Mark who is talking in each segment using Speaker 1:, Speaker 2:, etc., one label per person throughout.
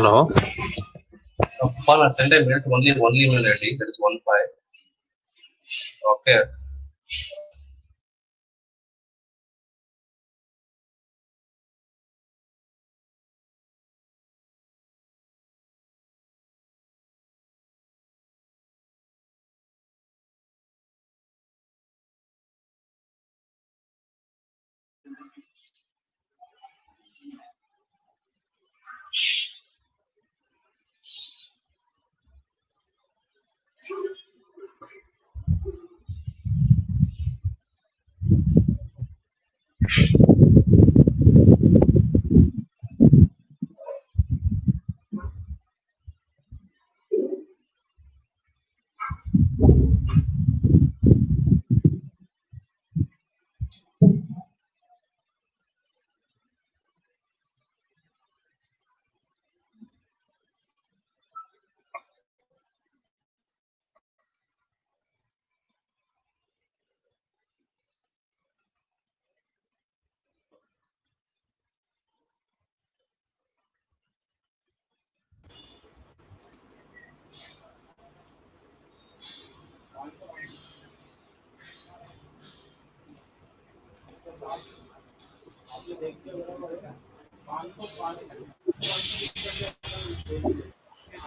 Speaker 1: Hello.
Speaker 2: Paul, send a minute, only email ID, that is 1 5. Okay.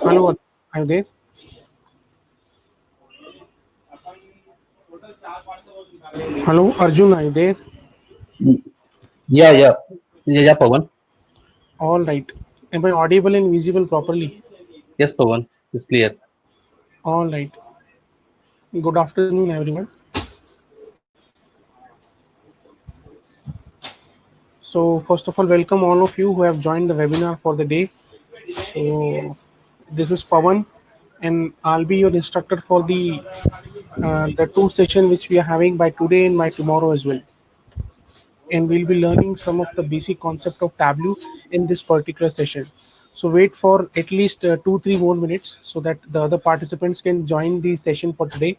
Speaker 3: Hello, are you there? Hello, Arjun, are you there?
Speaker 1: Y- Yeah, yeah, yeah, Pawan.
Speaker 3: All right. Am I audible and visible properly?
Speaker 1: Yes, Pawan. It's clear.
Speaker 3: All right. Good afternoon, everyone. So, first of all, welcome all of you who have joined the webinar for the day. So, this is Pawan, and I'll be your instructor for the two session which we are having by today and by tomorrow as well. And we'll be learning some of the basic concept of Tableau in this particular session. So wait for at least 2-3 more minutes so that the other participants can join the session for today,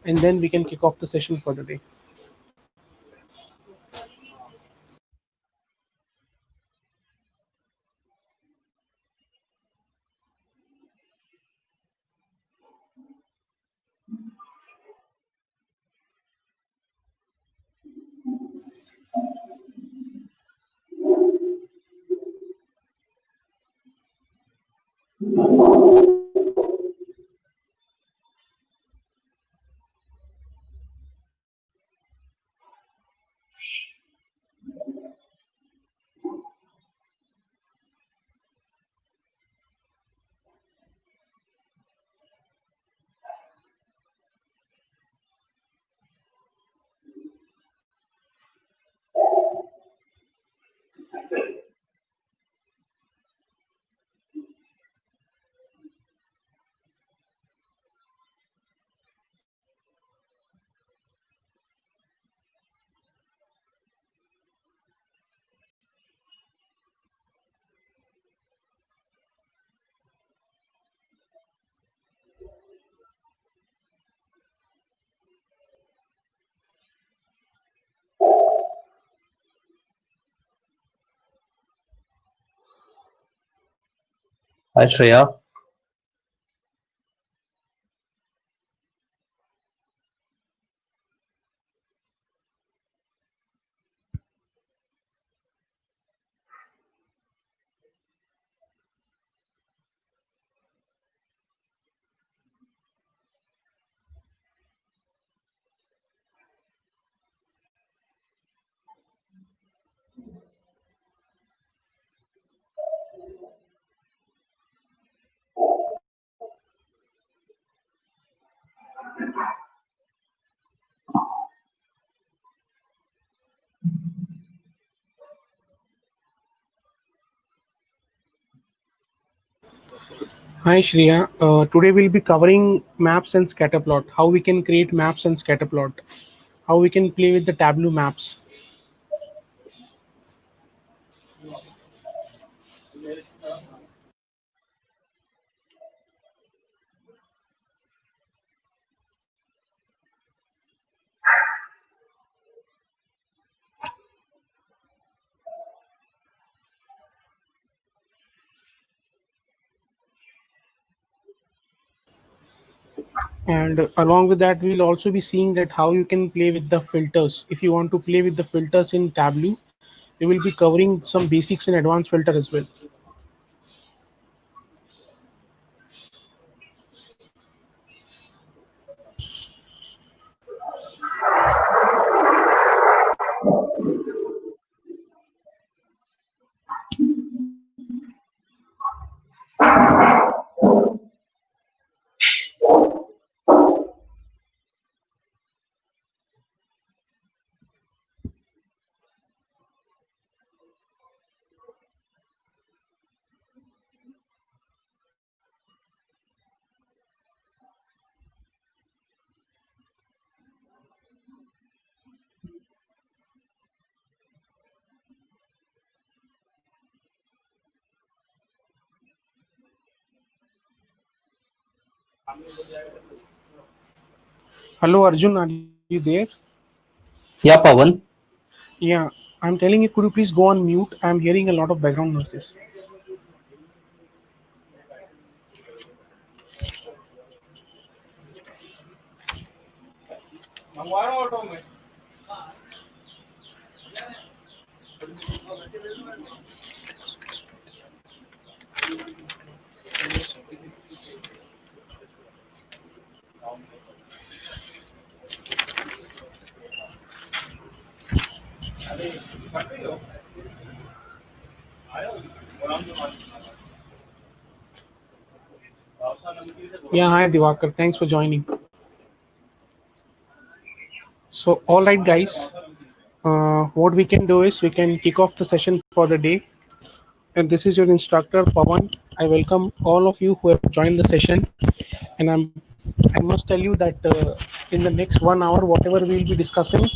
Speaker 3: and then we can kick off the session for today.
Speaker 1: Hi, Shreya.
Speaker 3: Hi Shreya, today we'll be covering maps and scatterplot, how we can create maps and scatterplot, how we can play with the Tableau maps. And along with that, we'll also be seeing that how you can play with the filters. If you want to play with the filters in Tableau, we will be covering some basics in advanced filter as well. Hello, Arjun, are you there?
Speaker 1: Yeah, Pawan.
Speaker 3: Yeah, I'm telling you, could you please go on mute? I'm hearing a lot of background noises. Yeah, hi Divakar, thanks for joining. So, all right, guys, what we can do is we can kick off the session for the day. And this is your instructor Pawan. I welcome all of you who have joined the session. And I must tell you that in the next 1 hour, whatever we will be discussing,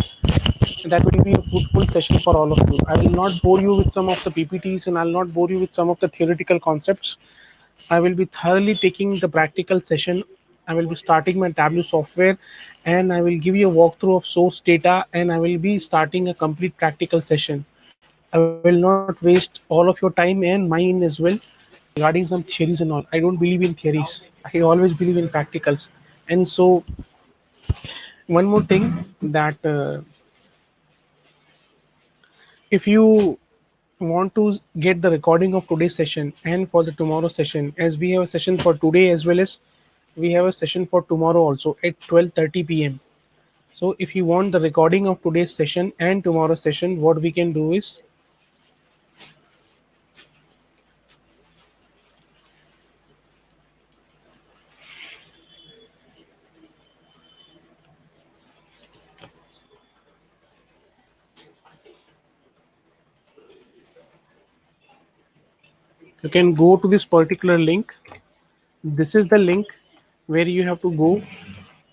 Speaker 3: that will be a fruitful session for all of you. I will not bore you with some of the PPTs and I'll not bore you with some of the theoretical concepts. I will be thoroughly taking the practical session. I will be starting my Tableau software and I will give you a walkthrough of source data and I will be starting a complete practical session. I will not waste all of your time and mine as well regarding some theories and all. I don't believe in theories. I always believe in practicals. And so, one more thing that if you want to get the recording of today's session and for the tomorrow session, as we have a session for today as well as we have a session for tomorrow also at 12:30 p.m. So if you want the recording of today's session and tomorrow's session, what we can do is you can go to this particular link. This is the link where you have to go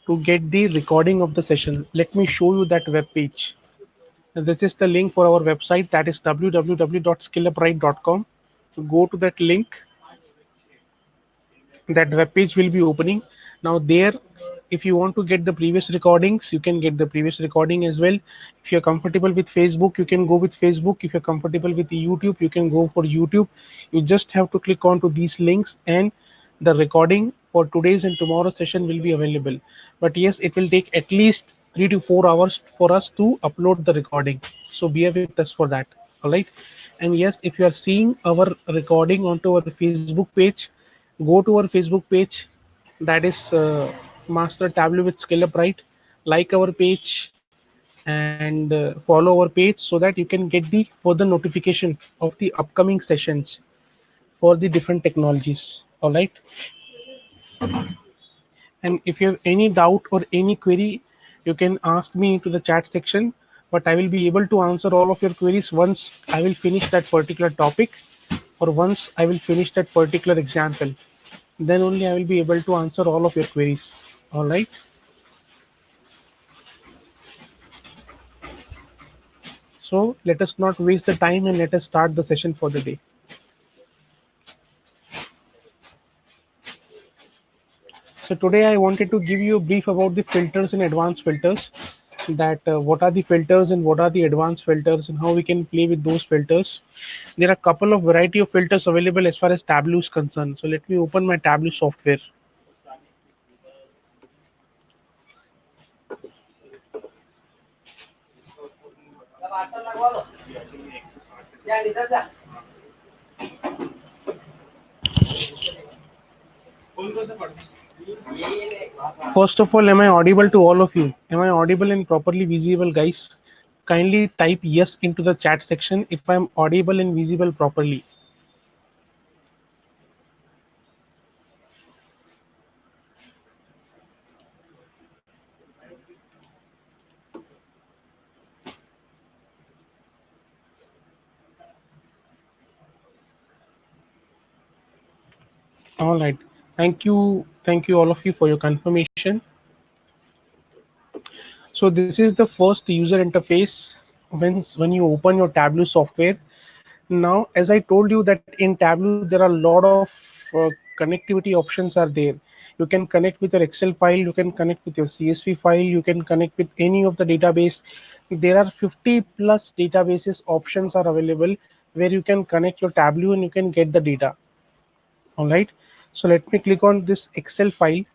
Speaker 3: to get the recording of the session. Let me show you that web page. This is the link for our website, that is www.skillupright.com. Go to that link, that web page will be opening. Now there, if you want to get the previous recordings, you can get the previous recording as well. If you're comfortable with Facebook, you can go with Facebook. If you're comfortable with YouTube, you can go for YouTube. You just have to click on to these links and the recording for today's and tomorrow's session will be available. But yes, it will take at least 3 to 4 hours for us to upload the recording, so bear with us for that. All right. And yes, if you are seeing our recording onto our Facebook page, go to our Facebook page, that is Master Tableau with SkillUp, like our page and follow our page so that you can get the further notification of the upcoming sessions for the different technologies. All right. And if you have any doubt or any query, you can ask me to the chat section, but I will be able to answer all of your queries once I will finish that particular topic or once I will finish that particular example. Then only I will be able to answer all of your queries. All right. So let us not waste the time and let us start the session for the day. So today I wanted to give you a brief about the filters and advanced filters, that what are the filters and what are the advanced filters and how we can play with those filters. There are a couple of variety of filters available as far as Tableau is concerned. So let me open my Tableau software. First of all, am I audible to all of you? Am I audible and properly visible, guys? Kindly type yes into the chat section if I'm audible and visible properly. All right. Thank you all of you for your confirmation. So this is the first user interface when you open your Tableau software. Now, as I told you that in Tableau there are a lot of connectivity options are there. You can connect with your Excel file, you can connect with your CSV file, you can connect with any of the database. There are 50 plus databases options are available where you can connect your Tableau and you can get the data. All right. So let me click on this Excel file.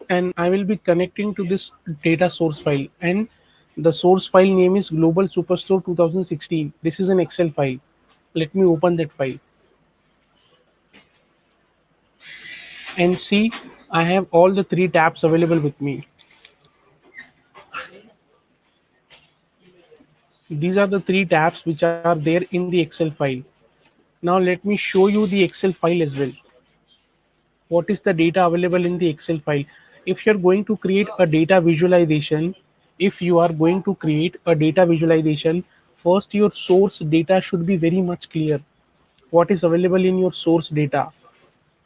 Speaker 3: And I will be connecting to this data source file, and the source file name is Global Superstore 2016. This is an Excel file. Let me open that file and see I have all the three tabs available with me. These are the three tabs which are there in the Excel file. Now let me show you the Excel file as well. What is the data available in the Excel file? If you're going to create a data visualization, first your source data should be very much clear. What is available in your source data?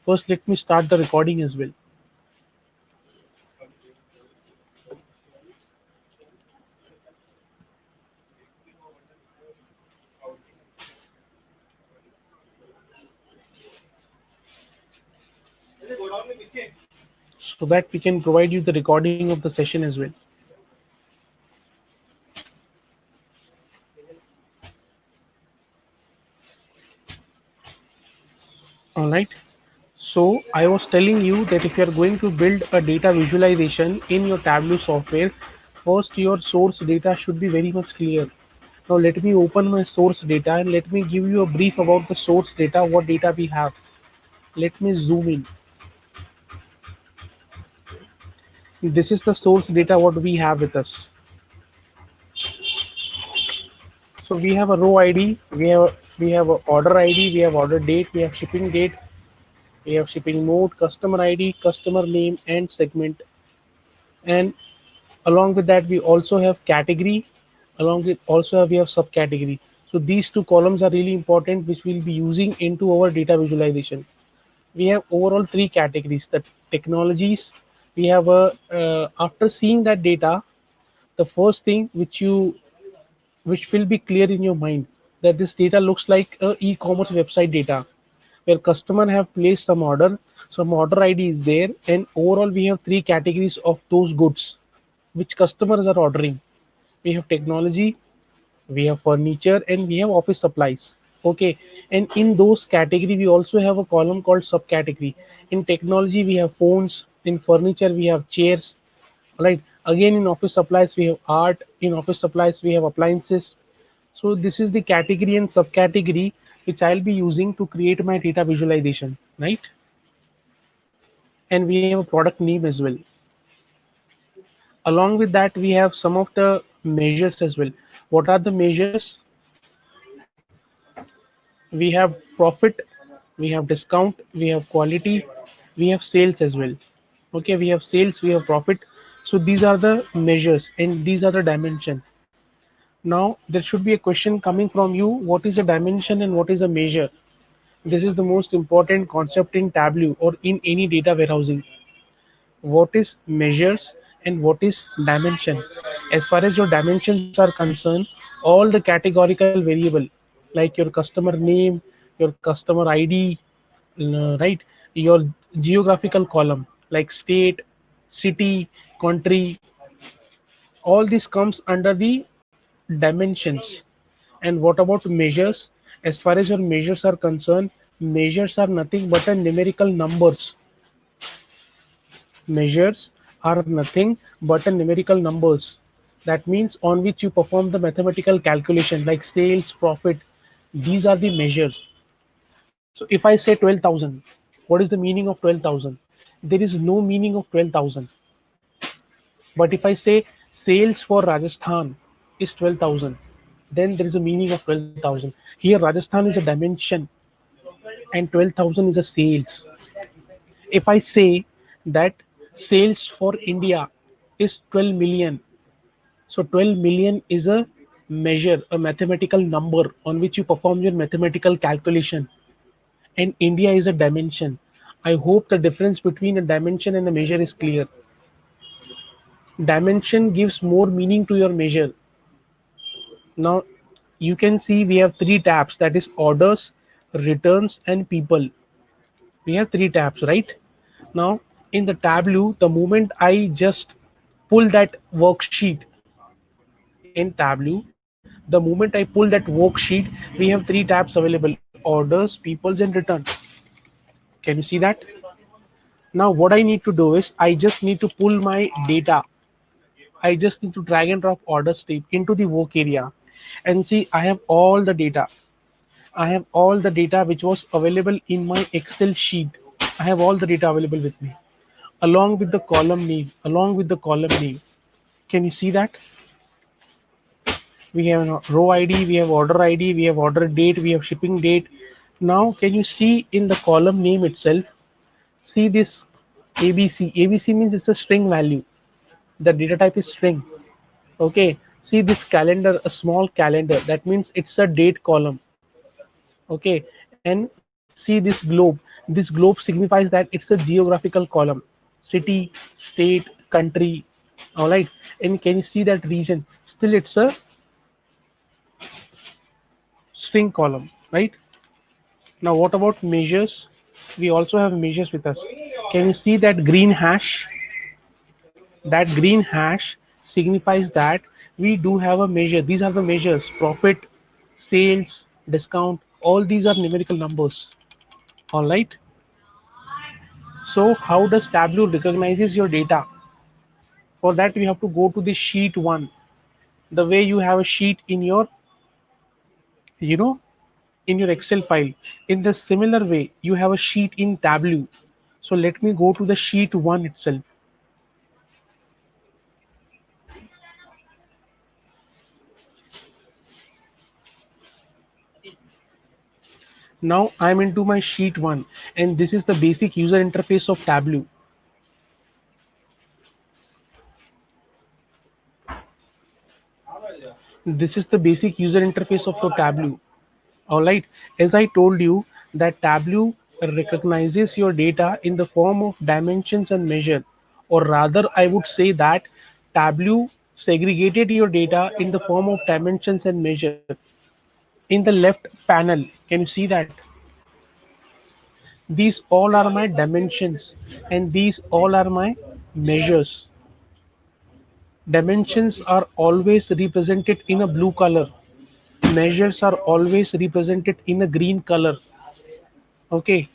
Speaker 3: First, let me start the recording as well. So that we can provide you the recording of the session as well. All right. So I was telling you that if you are going to build a data visualization in your Tableau software, first your source data should be very much clear. Now let me open my source data and let me give you a brief about the source data, what data we have. Let me zoom in. This is the source data what we have with us. So we have a row ID, we have a order ID, we have order date, we have shipping date, we have shipping mode, customer ID, customer name, and segment. And along with that, we also have category. Along with also we have subcategory. So these two columns are really important, which we'll be using into our data visualization. We have overall three categories: the technologies. We have a after seeing that data, the first thing which will be clear in your mind that this data looks like a e-commerce website data where customer have placed some order ID is there, and overall we have three categories of those goods which customers are ordering. We have technology, we have furniture, and we have office supplies. Okay, and in those category we also have a column called subcategory. In technology we have phones, in furniture we have chairs, right? Again, in office supplies we have art, in office supplies we have appliances. So this is the category and subcategory which I'll be using to create my data visualization, right? And we have a product name as well. Along with that, we have some of the measures as well. What are the measures? We have profit, we have discount, we have quality, we have sales as well. Okay, we have sales, we have profit. So these are the measures and these are the dimension. Now there should be a question coming from you: what is a dimension and what is a measure? This is the most important concept in Tableau or in any data warehousing. What is measures and what is dimension? As far as your dimensions are concerned, all the categorical variable like your customer name, your customer ID, right, your geographical column like state, city, country, all this comes under the dimensions. And what about measures? As far as your measures are concerned, measures are nothing but a numerical numbers. Measures are nothing but a numerical numbers. That means on which you perform the mathematical calculation like sales, profit. These are the measures. So if I say 12,000, what is the meaning of 12,000? There is no meaning of 12,000. But if I say sales for Rajasthan is 12,000, then there is a meaning of 12,000. Here Rajasthan is a dimension and 12,000 is a sales. If I say that sales for India is 12 million, so 12 million is a measure, a mathematical number on which you perform your mathematical calculation, and India is a dimension. I hope the difference between a dimension and a measure is clear. Dimension gives more meaning to your measure. Now you can see we have three tabs, that is orders, returns and people. We have three tabs, right? Now in the Tableau, the moment I just pull that worksheet in Tableau, the moment I pull that worksheet, we have three tabs available: orders, peoples and return. Can you see that? Now what I need to do is I just need to pull my data. I just need to drag and drop order state into the work area and see I have all the data. I have all the data which was available in my Excel sheet. I have all the data available with me along with the column name, along with the column name. Can you see that? We have a row ID, we have order ID, we have order date, we have shipping date. Now, can you see in the column name itself, see this ABC. ABC means it's a string value. The data type is string. Okay. See this calendar, a small calendar. That means it's a date column. Okay. And see this globe. This globe signifies that it's a geographical column. City, state, country. All right. And can you see that region? Still, it's a string column, right? Now what about measures? We also have measures with us. Can you see that green hash? That green hash signifies that we do have a measure. These are the measures: profit, sales, discount. All these are numerical numbers. All right. So how does Tableau recognizes your data? For that we have to go to the sheet one. The way you have a sheet in your, you know, in your Excel file. In the similar way, you have a sheet in Tableau. So let me go to the sheet one itself. Now I'm into my sheet one, and this is the basic user interface of Tableau. This is the basic user interface of your Tableau. All right. As I told you that Tableau recognizes your data in the form of dimensions and measure, or rather I would say that Tableau segregated your data in the form of dimensions and measure. In the left panel, can you see that? These all are my dimensions and these all are my measures. Dimensions are always represented in a blue color. Measures are always represented in a green color. Okay.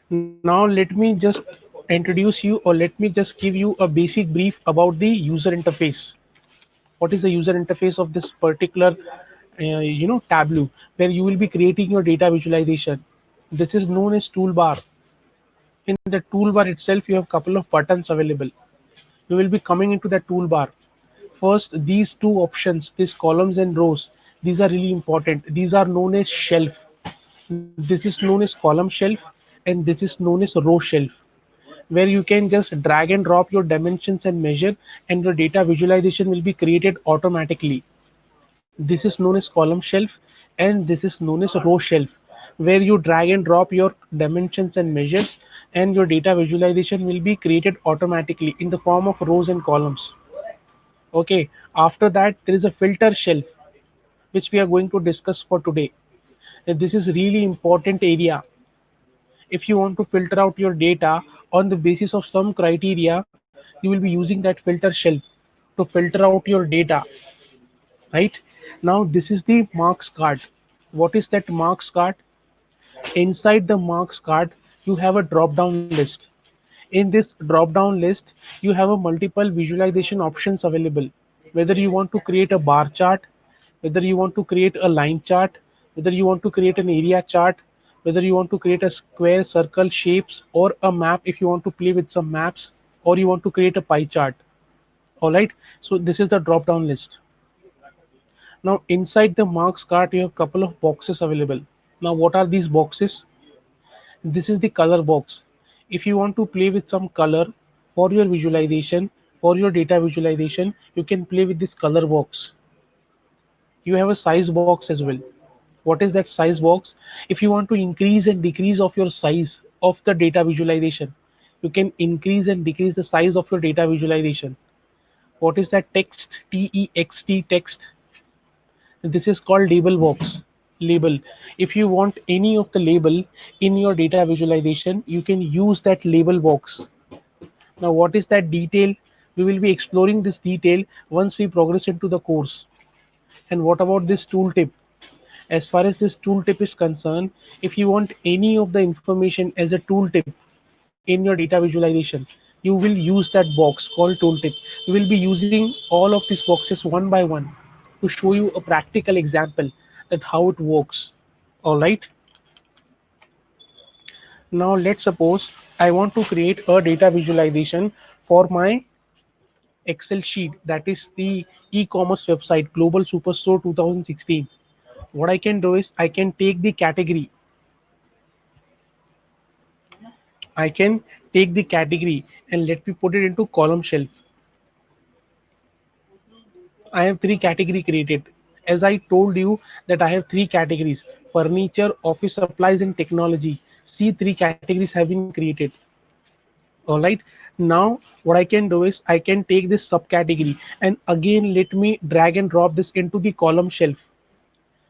Speaker 3: Now let me just introduce you, or let me just give you a basic brief about the user interface. What is the user interface of this particular Tableau, where you will be creating your data visualization? This is known as toolbar. In the toolbar itself you have a couple of buttons available. You will be coming into the toolbar. First, these two options, these columns and rows, these are really important. These are known as shelf. This is known as column shelf, and this is known as row shelf, where you can just drag and drop your dimensions and measure, and your data visualization will be created automatically. This is known as column shelf, and this is known as row shelf, where you drag and drop your dimensions and measures, and your data visualization will be created automatically in the form of rows and columns. Okay. After that, there is a filter shelf, which we are going to discuss for today. And this is really important area. If you want to filter out your data on the basis of some criteria, you will be using that filter shelf to filter out your data, right? Now this is the marks card. What is that marks card? Inside the marks card, you have a drop down list. In this drop down list, you have a multiple visualization options available. Whether you want to create a bar chart, whether you want to create a line chart, whether you want to create an area chart, whether you want to create a square, circle, shapes, or a map if you want to play with some maps, or you want to create a pie chart. All right. So this is the drop down list. Now inside the marks card, you have a couple of boxes available. Now what are these boxes? This is the color box. If you want to play with some color for your visualization, for your data visualization, you can play with this color box. You have a size box as well. What is that size box? If you want to increase and decrease of your size of the data visualization, you can increase and decrease the size of your data visualization. What is that text? T-E-X-T, text. This is called label box. Label. If you want any of the label in your data visualization, you can use that label box. Now what is that detail? We will be exploring this detail once we progress into the course. And what about this tooltip? As far as this tooltip is concerned, if you want any of the information as a tooltip in your data visualization, you will use that box called tooltip. We will be using all of these boxes one by one to show you a practical example that how it works. All right. Now let's suppose I want to create a data visualization for my Excel sheet, that is the e-commerce website Global Superstore 2016. What I can do is I can take the category. I can take the category and let me put it into column shelf. I have three category created. As I told you that I have three categories: furniture, office supplies, and technology. See, three categories have been created. All right. Now what I can do is I can take this subcategory and again let me drag and drop this into the column shelf.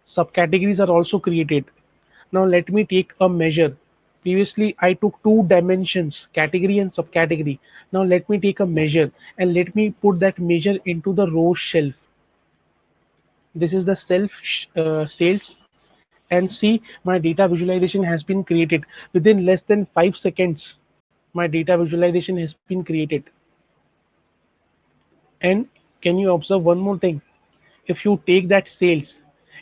Speaker 3: Subcategories are also created. Now let me take a measure. Previously I took two dimensions, category and subcategory. Now let me take a measure and let me put that measure into the row shelf. This is the sales, and see, my data visualization has been created within less than 5 seconds. My data visualization has been created. And can you observe one more thing? If you take that sales,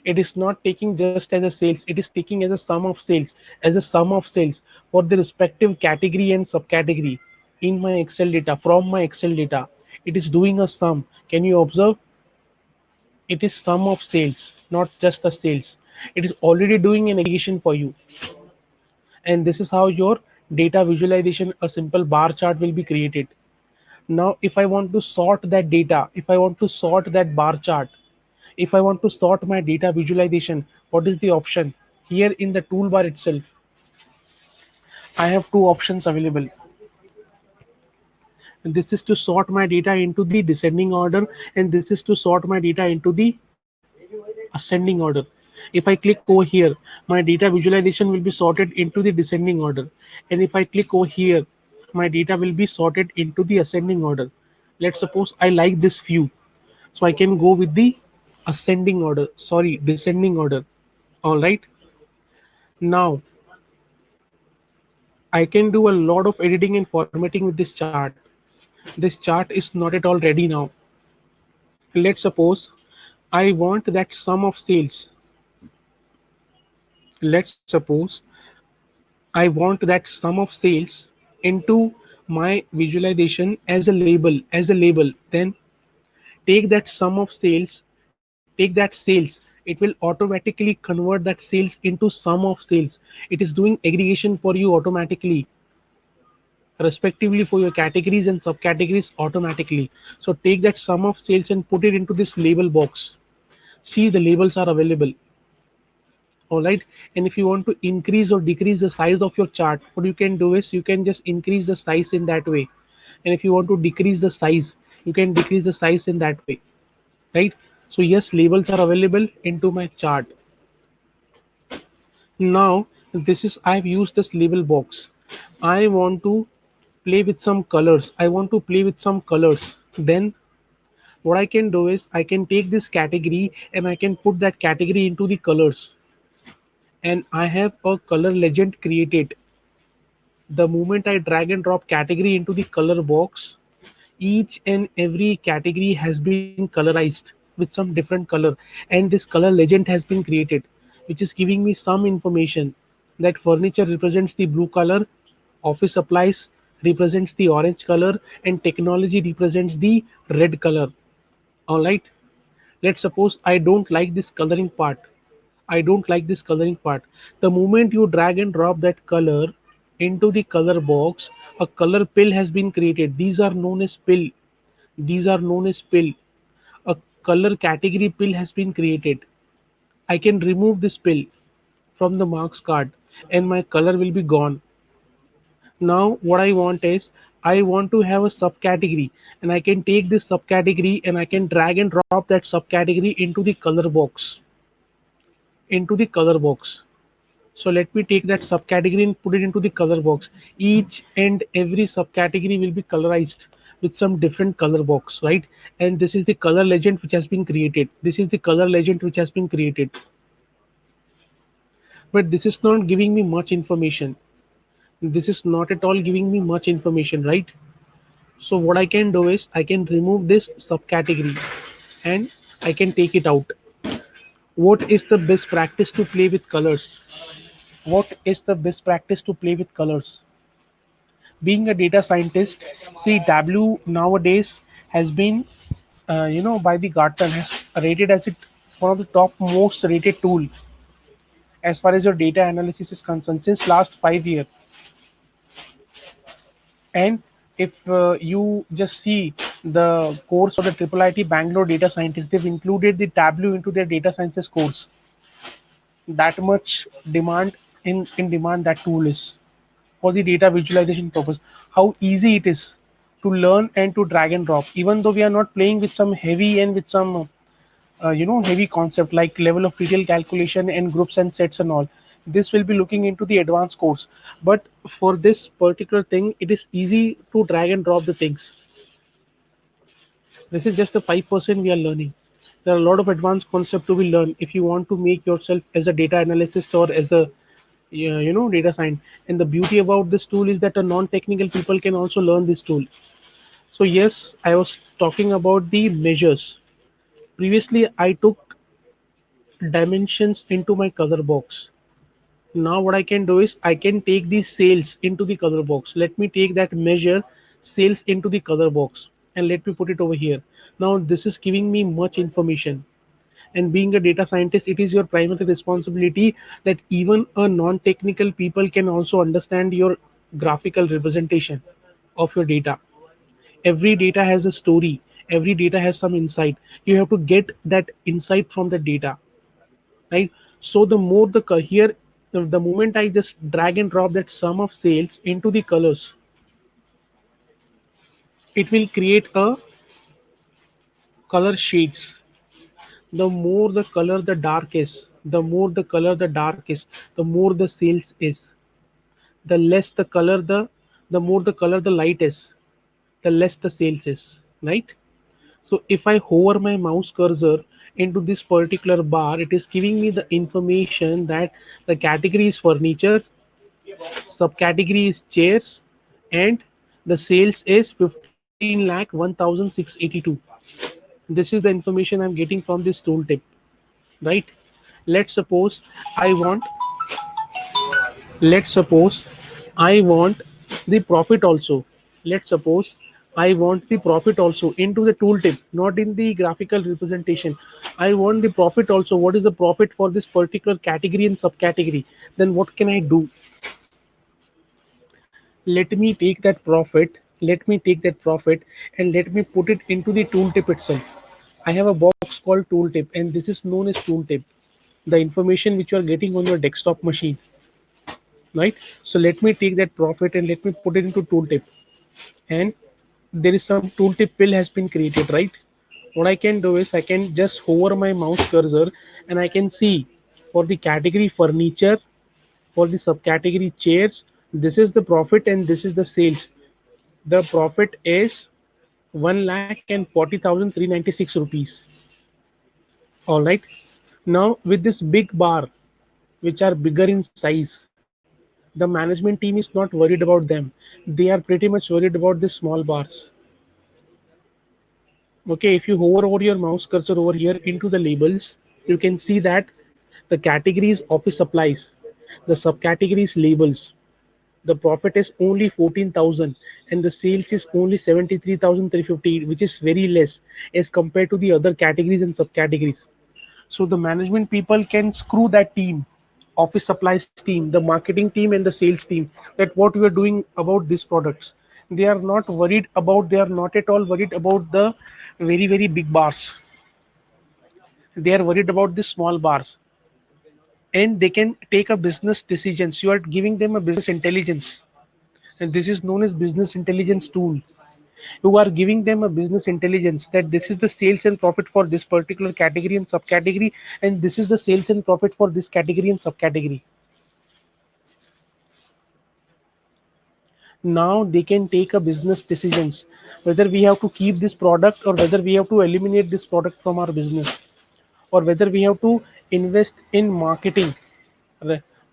Speaker 3: it is not taking just as a sales, it is taking as a sum of sales, for the respective category and subcategory in my Excel data. From my Excel data, it is doing a sum. Can you observe? It is sum of sales, not just the sales. It is already doing an aggregation for you. And this is how your data visualization, a simple bar chart, will be created. Now if I want to sort that data, if I want to sort that bar chart, if I want to sort my data visualization, what is the option? Here in the toolbar itself, I have two options available. And this is to sort my data into the descending order, and this is to sort my data into the ascending order. If I click over here, my data visualization will be sorted into the descending order. And if I click over here, my data will be sorted into the ascending order. Let's suppose I like this view. So I can go with the ascending order, sorry, descending order. All right. Now I can do a lot of editing and formatting with this chart. This chart is not at all ready now. Let's suppose I want that sum of sales. Let's suppose I want that sum of sales into my visualization as a label, then take that sum of sales, take that sales, it will automatically convert that sales into sum of sales. It is doing aggregation for you automatically, respectively for your categories and subcategories automatically. So take that sum of sales and put it into this label box. See, the labels are available. All right. And if you want to increase or decrease the size of your chart, what you can do is you can just increase the size in that way. And if you want to decrease the size, you can decrease the size in that way. Right. So yes, labels are available into my chart. Now this is, I've used this label box. I want to play with some colors. Then what I can do is I can take this category and I can put that category into the colors. And I have a color legend created. The moment I drag and drop category into the color box, each and every category has been colorized with some different color, and this color legend has been created, which is giving me some information that furniture represents the blue color, office supplies represents the orange color, and technology represents the red color. All right, let's suppose I don't like this coloring part. I don't like this coloring part. The moment you drag and drop that color into the color box, a color pill has been created. These are known as pill. These are known as pill. A color category pill has been created. I can remove this pill from the marks card and my color will be gone. Now what I want is I want to have a subcategory, and I can take this subcategory and I can drag and drop that subcategory into the color box. Into the color box. So let me take that subcategory and put it into the color box. Each and every subcategory will be colorized with some different color box, right? And this is the color legend which has been created. This is the color legend which has been created. But this is not giving me much information. This is not at all giving me much information, right? So what I can do is I can remove this subcategory and I can take it out. What is the best practice to play with colors? What is the best practice to play with colors? Being a data scientist, see Tableau nowadays has been, by the Gartner has rated as it one of the top most rated tool as far as your data analysis is concerned since last 5 years. And if you just see the course for the IIIT Bangalore data scientists, they've included the Tableau into their data sciences course. That much demand in demand that tool is for the data visualization purpose. How easy it is to learn and to drag and drop, even though we are not playing with some heavy and with some heavy concept like level of detail calculation and groups and sets and all. This will be looking into the advanced course, but for this particular thing it is easy to drag and drop the things. This is just the 5% we are learning. There are a lot of advanced concept to be learned if you want to make yourself as a data analyst or as a data science. And the beauty about this tool is that a non-technical people can also learn this tool. So yes, I was talking about the measures. Previously I took dimensions into my color box. Now what I can do is I can take the sales into the color box. Let me take that measure sales into the color box and let me put it over here. Now this is giving me much information. And being a data scientist, it is your primary responsibility that even a non-technical people can also understand your graphical representation of your data. Every data has a story. Every data has some insight. You have to get that insight from the data, right? So the more here, the moment I just drag and drop that sum of sales into the colors, it will create a color shades. The more the color the dark is, the more the color the dark is, the more the sales is. The less the color the more the color the light is, the less the sales is, right? So if I hover my mouse cursor into this particular bar, it is giving me the information that the category is furniture, subcategory is chairs, and the sales is 15 lakh 1682. This is the information I'm getting from this tooltip, right? Let's suppose I want let's suppose I want the profit also. Let's suppose I want the profit also into the tooltip, not in the graphical representation. I want the profit also. What is the profit for this particular category and subcategory? Then what can I do? Let me take that profit. Let me take that profit and let me put it into the tooltip itself. I have a box called tooltip, and this is known as tooltip. The information which you are getting on your desktop machine, right? So let me take that profit and let me put it into tooltip, and there is some tooltip pill has been created, right? What I can do is I can just hover my mouse cursor and I can see for the category furniture, for the subcategory chairs, this is the profit and this is the sales. The profit is 1,40,396 rupees. All right. Now with this big bar, which are bigger in size, The management team is not worried about them. They are pretty much worried about the small bars. Okay, if you hover over your mouse cursor over here into the labels, you can see that the category is office supplies, the subcategory is labels. The profit is only 14,000 and the sales is only 73,350, which is very less as compared to the other categories and subcategories. So the management people can screw that team, office supplies team, the marketing team and the sales team, that what we are doing about these products. They are not worried about, they are not at all worried about the very big bars. They are worried about the small bars, and they can take a business decisions. You are giving them a business intelligence, and this is known as business intelligence tool. You are giving them a business intelligence that this is the sales and profit for this particular category and subcategory, and this is the sales and profit for this category and subcategory. Now they can take a business decisions whether we have to keep this product or whether we have to eliminate this product from our business, or whether we have to invest in marketing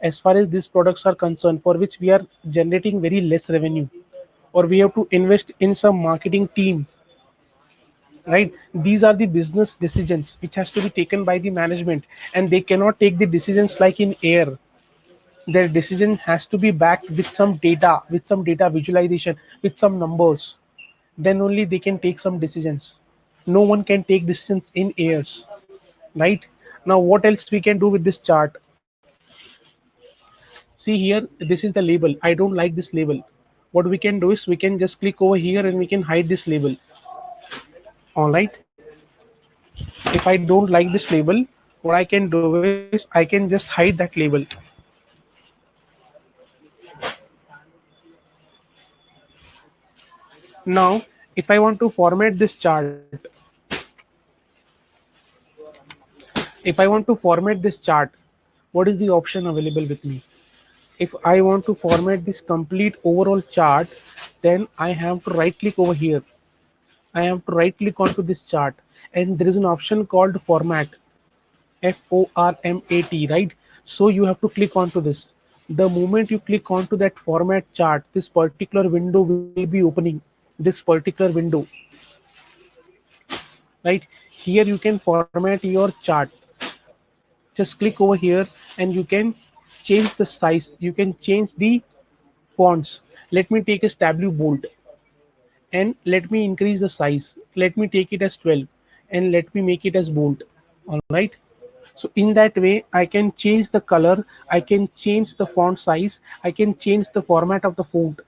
Speaker 3: as far as these products are concerned, for which we are generating very less revenue, or we have to invest in some marketing team, right? These are the business decisions which has to be taken by the management, and they cannot take the decisions like in air. Their decision has to be backed with some data, with some data visualization, with some numbers. Then only they can take some decisions. No one can take decisions in airs, right? Now what else we can do with this chart? See here, this is the label. I don't like this label. What we can do is we can just click over here and we can hide this label. All right. If I don't like this label, what I can do is I can just hide that label. Now, if I want to format this chart, if I want to format this chart, what is the option available with me? If I want to format this complete overall chart, then I have to right click over here. I have to right click onto this chart, and there is an option called format, FORMAT, right? So you have to click onto this. The moment you click onto that format chart, this particular window will be opening. This particular window, right? Here you can format your chart. Just click over here and you can change the size. You can change the fonts. Let me take as tableau bold, and let me increase the size. Let me take it as 12 and let me make it as bold. All right. So in that way, I can change the color, I can change the font size, I can change the format of the font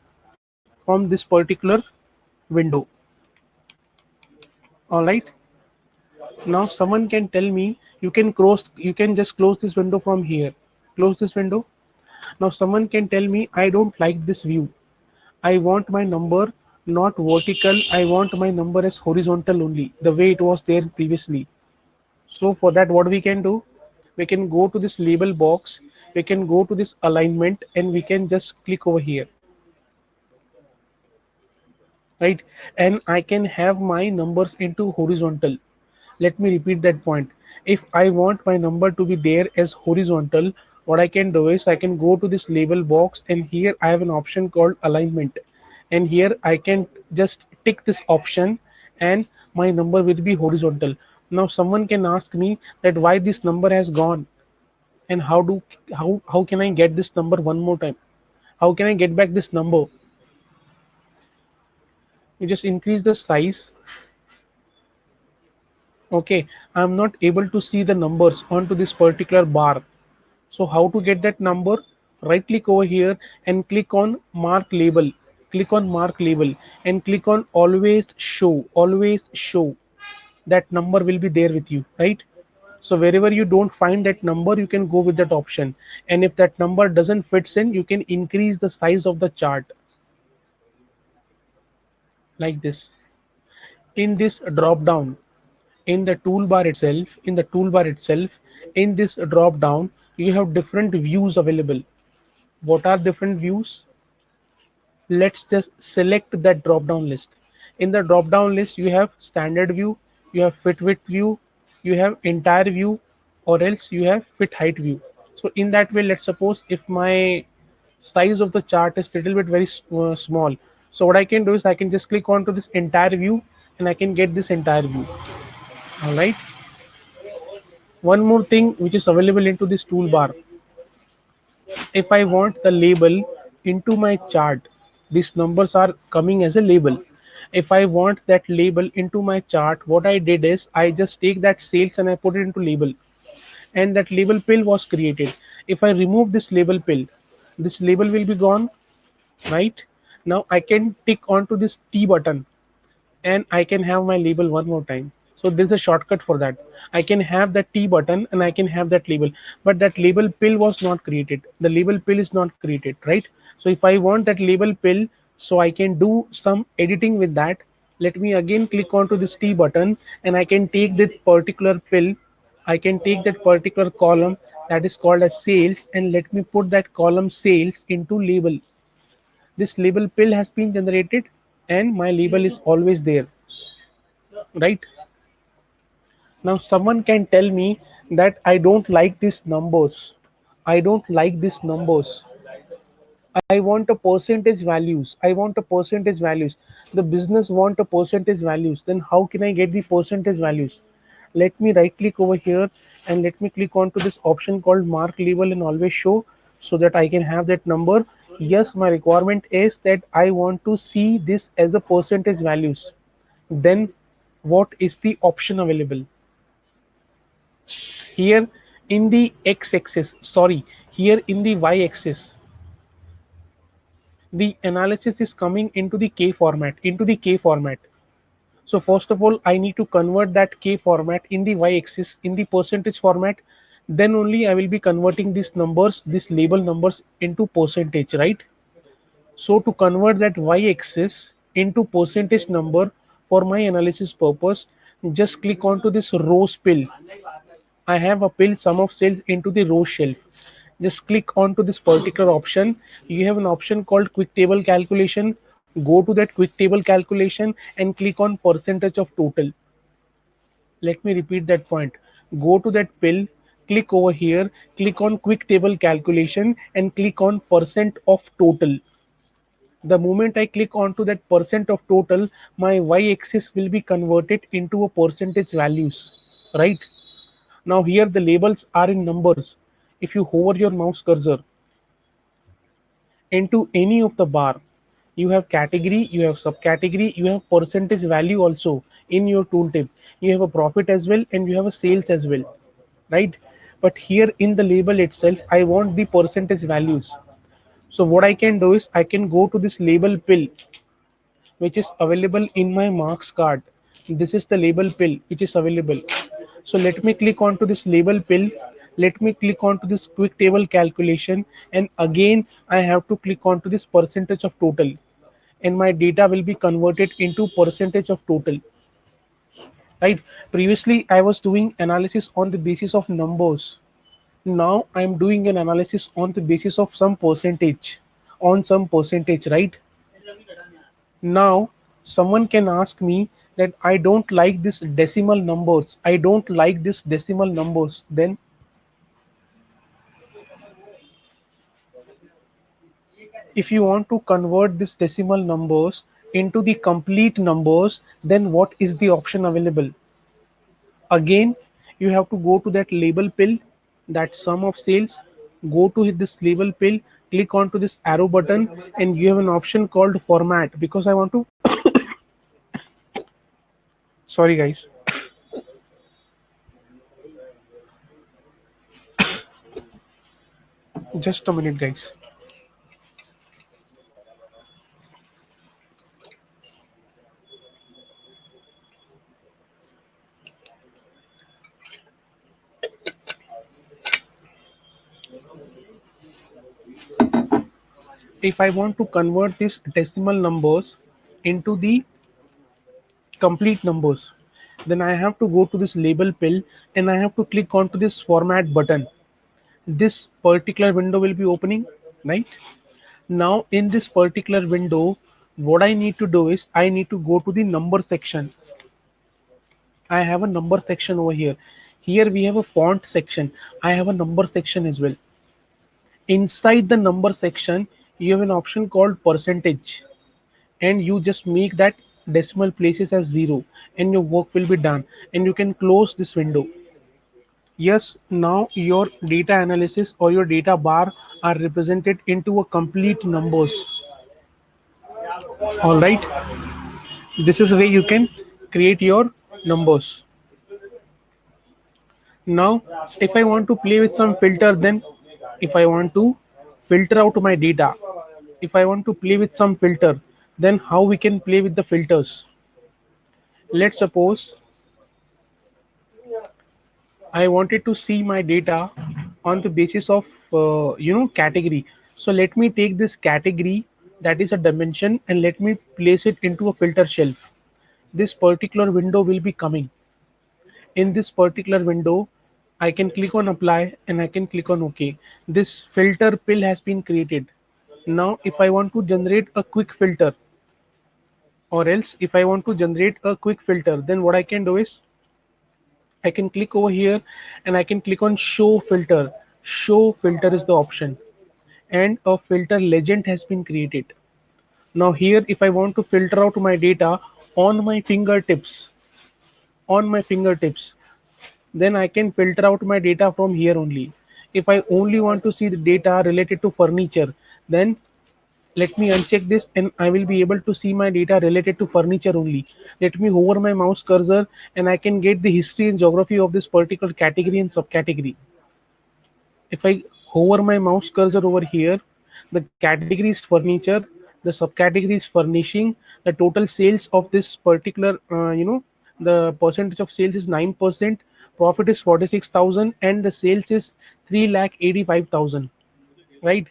Speaker 3: from this particular window. All right. Now someone can tell me you can close, you can just close this window from here. Close this window. Now someone can tell me I don't like this view. I want my number not vertical. I want my number as horizontal only, the way it was there previously. So for that, what we can do, we can go to this label box, we can go to this alignment, and we can just click over here, right? And I can have my numbers into horizontal. Let me repeat that point. If I want my number to be there as horizontal, what I can do is I can go to this label box, and here I have an option called alignment, and here I can just tick this option and my number will be horizontal. Now someone can ask me that why this number has gone, and how can I get this number one more time? How can I get back this number? You just increase the size. Okay, I'm not able to see the numbers onto this particular bar. So how to get that number? Right click over here and click on mark label. Click on mark label and click on always show. Always show. That number will be there with you, right? So wherever you don't find that number, you can go with that option. And if that number doesn't fits in, you can increase the size of the chart like this. In this drop down, in the toolbar itself, in this drop down, you have different views available. What are different views? Let's just select that drop down list. In the drop down list, you have standard view, you have fit width view, you have entire view, or else you have fit height view. So in that way, let's suppose if my size of the chart is little bit very small. So what I can do is I can just click onto this entire view and I can get this entire view. All right. One more thing which is available into this toolbar. If I want the label into my chart, these numbers are coming as a label. If I want that label into my chart, what I did is I just take that sales and I put it into label, and that label pill was created. If I remove this label pill, this label will be gone, right? Now I can tick onto this T button and I can have my label one more time. So there's a shortcut for that. I can have that T button and I can have that label, but that label pill was not created. The label pill is not created, right? So if I want that label pill, so I can do some editing with that. Let me again click onto this T button and I can take that particular pill. I can take that particular column that is called as sales and let me put that column sales into label. This label pill has been generated and my label is always there, right? Now someone can tell me that I don't like these numbers, I don't like these numbers, I want a percentage values, I want a percentage values, the business want a percentage values. Then how can I get the percentage values? Let me right click over here and let me click onto this option called mark label and always show, so that I can have that number. Yes, my requirement is that I want to see this as a percentage values. Then what is the option available here in the x-axis? Sorry, here in the y-axis, the analysis is coming into the K format, into the K format. So first of all, I need to convert that K format in the y-axis in the percentage format. Then only I will be converting these numbers, these label numbers into percentage, right? So to convert that y-axis into percentage number for my analysis purpose, just click onto this rows pill. I have a pill sum of sales into the row shelf. Just click onto this particular option. You have an option called quick table calculation. Go to that quick table calculation and click on percentage of total. Let me repeat that point. Go to that pill, click over here, click on quick table calculation and click on percent of total. The moment I click onto that percent of total, my y-axis will be converted into a percentage values, right? Now here the labels are in numbers. If you hover your mouse cursor into any of the bar, you have category, you have subcategory, you have percentage value also in your tooltip. You have a profit as well and you have a sales as well, right? But here in the label itself, I want the percentage values. So what I can do is I can go to this label pill which is available in my marks card. This is the label pill which is available. So let me click onto this label pill. Let me click onto this quick table calculation, and again I have to click onto this percentage of total, and my data will be converted into percentage of total, right? Previously I was doing analysis on the basis of numbers. Now I'm doing an analysis on the basis of some percentage, on some percentage, right? Now someone can ask me that I don't like this decimal numbers, I don't like this decimal numbers. Then if you want to convert this decimal numbers into the complete numbers, then what is the option available? Again, you have to go to that label pill, that sum of sales, go to this label pill, click onto this arrow button, and you have an option called format. Because I want to, sorry guys, just a minute guys. If I want to convert these decimal numbers into the complete numbers, then I have to go to this label pill and I have to click onto this format button. This particular window will be opening, right? Now in this particular window, what I need to do is I need to go to the number section. I have a number section over here. Here we have a font section. I have a number section as well. inside the number section, you have an option called percentage, and you just make that decimal places as 0, and your work will be done, and you can close this window. Yes, now your data analysis or your data bar are represented into a complete numbers. All right, this is where you can create your numbers. Now, if I want to play with some filter, then if I want to filter out my data, if I want to play with some filter, then how we can play with the filters? Let's suppose I wanted to see my data on the basis of category. So let me take this category, that is a dimension, and let me place it into a filter shelf. This particular window will be coming. In this particular window, I can click on apply and I can click on OK. This filter pill has been created. Now if I want to generate a quick filter, or else if I want to generate a quick filter, then what I can do is I can click over here and I can click on show filter. Show filter is the option, and a filter legend has been created. Now here, if I want to filter out my data on my fingertips, then I can filter out my data from here only. If I only want to see the data related to furniture, then let me uncheck this and I will be able to see my data related to furniture only. Let me hover my mouse cursor and I can get the history and geography of this particular category and subcategory. If I hover my mouse cursor over here, the category is furniture, the subcategory is furnishing, the total sales of this particular, the percentage of sales is 9%, profit is 46,000, and the sales is 3,85,000. Right?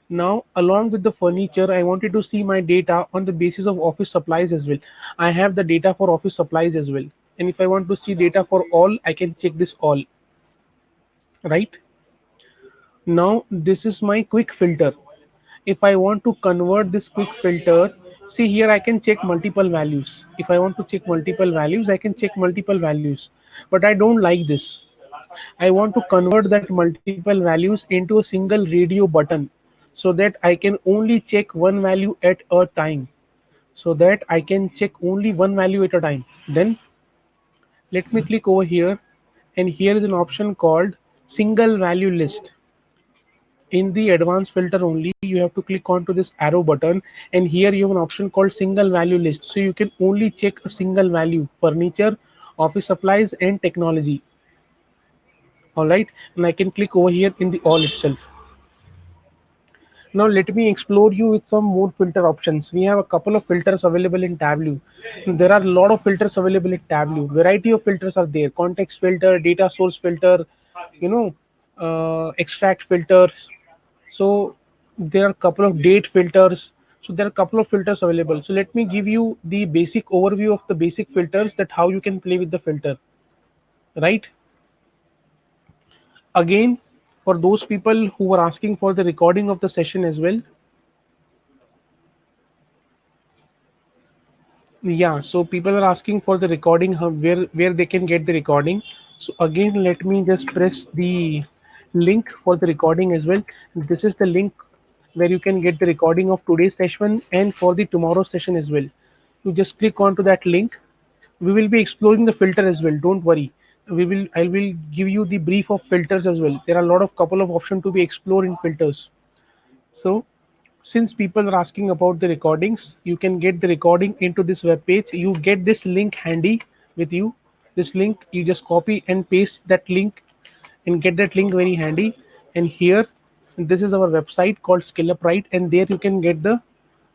Speaker 3: Now, along with the furniture, I wanted to see my data on the basis of office supplies as well. I have the data for office supplies as well. And if I want to see data for all, I can check this all. Right? Now this is my quick filter. If I want to convert this quick filter, see here I can check multiple values. If I want to check multiple values, I can check multiple values, but I don't like this. I want to convert that multiple values into a single radio button, so that I can only check one value at a time, so that I can check only one value at a time. Then let me click over here, and here is an option called single value list. In the advanced filter only, you have to click onto this arrow button, and here you have an option called single value list, so you can only check a single value: furniture, office supplies, and technology. All right, and I can click over here in the all itself. Now let me explore you with some more filter options. We have a couple of filters available in Tableau. There are a lot of filters available in Tableau. Variety of filters are there: context filter, data source filter, extract filters. So there are a couple of date filters. So there are a couple of filters available. So let me give you the basic overview of the basic filters, that how you can play with the filter. Right? Again, for those people who were asking for the recording of the session as well. Yeah, so people are asking for the recording, where they can get the recording. So again, let me just press the link for the recording as well. This is the link where you can get the recording of today's session and for the tomorrow's session as well. You just click onto that link. We will be exploring the filter as well, don't worry. I will give you the brief of filters as well. There are a lot of couple of options to be explored in filters. So since people are asking about the recordings, you can get the recording into this web page. You get this link handy with you. This link, you just copy and paste that link and get that link very handy. And here, this is our website called SkillUp, and there you can get the